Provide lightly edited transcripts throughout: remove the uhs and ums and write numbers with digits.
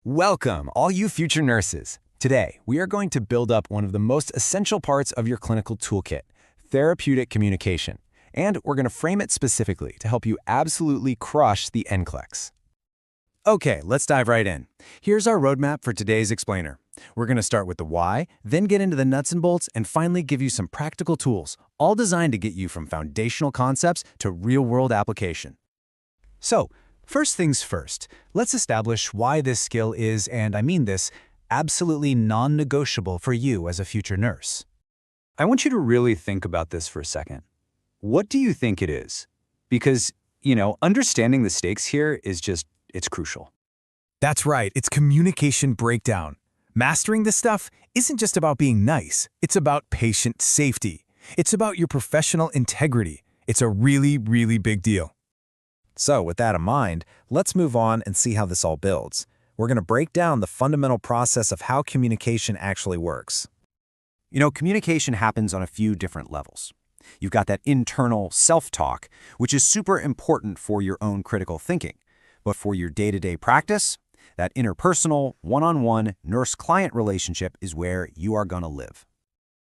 Welcome, all you future nurses. Today, we are going to build up one of the most essential parts of your clinical toolkit, therapeutic communication. And we're going to frame it specifically to help you absolutely crush the NCLEX. Okay, let's dive right in. Here's our roadmap for today's explainer. We're going to start with the why, then get into the nuts and bolts, and finally give you some practical tools, all designed to get you from foundational concepts to real-world application. So, first things first, let's establish why this skill is, and I mean this, absolutely non-negotiable for you as a future nurse. I want you to really think about this for a second. What do you think it is? Because, understanding the stakes here is it's crucial. That's right, it's communication breakdown. Mastering this stuff isn't just about being nice, it's about patient safety. It's about your professional integrity. It's a really, really big deal. So with that in mind, let's move on and see how this all builds. We're going to break down the fundamental process of how communication actually works. Communication happens on a few different levels. You've got that internal self-talk, which is super important for your own critical thinking. But for your day-to-day practice, that interpersonal, one-on-one nurse-client relationship is where you are going to live.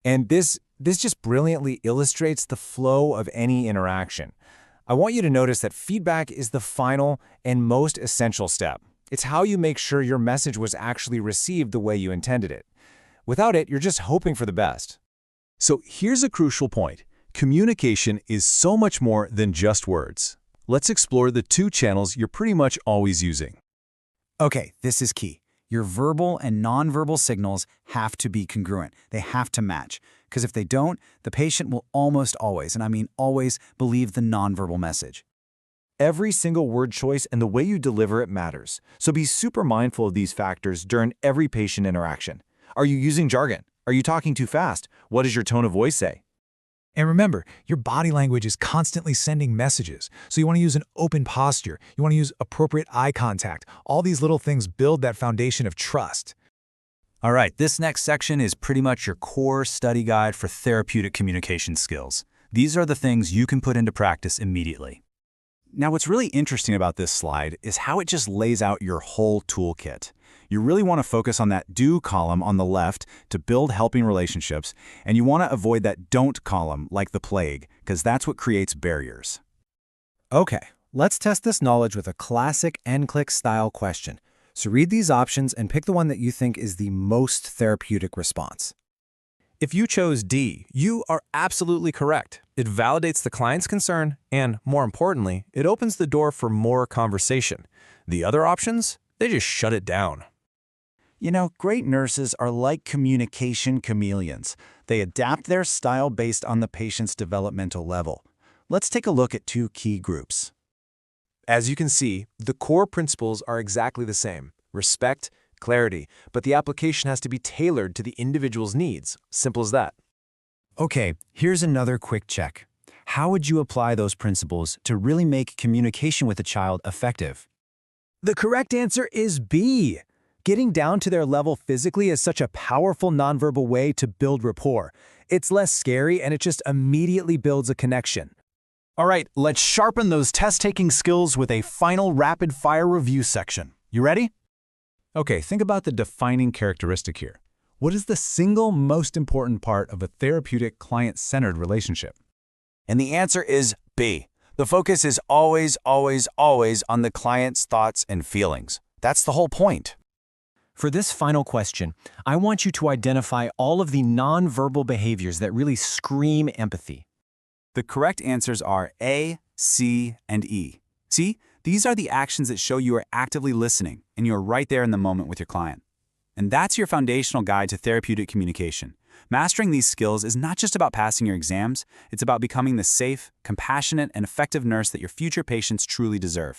And this just brilliantly illustrates the flow of any interaction. I want you to notice that feedback is the final and most essential step. It's how you make sure your message was actually received the way you intended it. Without it, you're just hoping for the best. So here's a crucial point. Communication is so much more than just words. Let's explore the two channels you're pretty much always using. Okay, this is key. Your verbal and nonverbal signals have to be congruent. They have to match. Because if they don't, the patient will almost always, and I mean always, believe the nonverbal message. Every single word choice and the way you deliver it matters. So be super mindful of these factors during every patient interaction. Are you using jargon? Are you talking too fast? What does your tone of voice say? And remember, your body language is constantly sending messages. So you want to use an open posture. You want to use appropriate eye contact. All these little things build that foundation of trust. All right, this next section is pretty much your core study guide for therapeutic communication skills. These are the things you can put into practice immediately. Now, what's really interesting about this slide is how it just lays out your whole toolkit. You really want to focus on that do column on the left to build helping relationships, and you want to avoid that don't column like the plague, because that's what creates barriers. Okay, let's test this knowledge with a classic NCLEX style question. So read these options and pick the one that you think is the most therapeutic response. If you chose D, you are absolutely correct. It validates the client's concern, and more importantly, it opens the door for more conversation. The other options, they just shut it down. Great nurses are like communication chameleons. They adapt their style based on the patient's developmental level. Let's take a look at two key groups. As you can see, the core principles are exactly the same: respect, clarity, but the application has to be tailored to the individual's needs. Simple as that. Okay, here's another quick check. How would you apply those principles to really make communication with a child effective? The correct answer is B. Getting down to their level physically is such a powerful nonverbal way to build rapport. It's less scary and it just immediately builds a connection. All right, let's sharpen those test-taking skills with a final rapid-fire review section. You ready? Okay, think about the defining characteristic here. What is the single most important part of a therapeutic client-centered relationship? And the answer is B. The focus is always, always, always on the client's thoughts and feelings. That's the whole point. For this final question, I want you to identify all of the nonverbal behaviors that really scream empathy. The correct answers are A, C, and E. See, these are the actions that show you are actively listening and you're right there in the moment with your client. And that's your foundational guide to therapeutic communication. Mastering these skills is not just about passing your exams, it's about becoming the safe, compassionate, and effective nurse that your future patients truly deserve.